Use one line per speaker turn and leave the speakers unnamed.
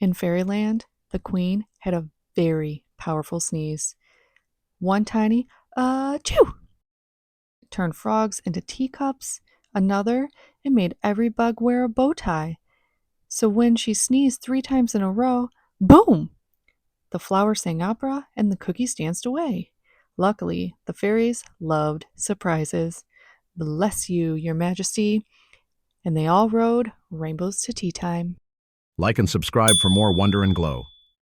In fairyland, the queen had a very powerful sneeze. One tiny chew turned frogs into teacups, another, it made every bug wear a bow tie. So when she sneezed 3 times in a row, boom! The flowers sang opera and the cookies danced away. Luckily, the fairies loved surprises. Bless you, your majesty. And they all rode rainbows to tea time.
Like and subscribe for more Wonder and Glow.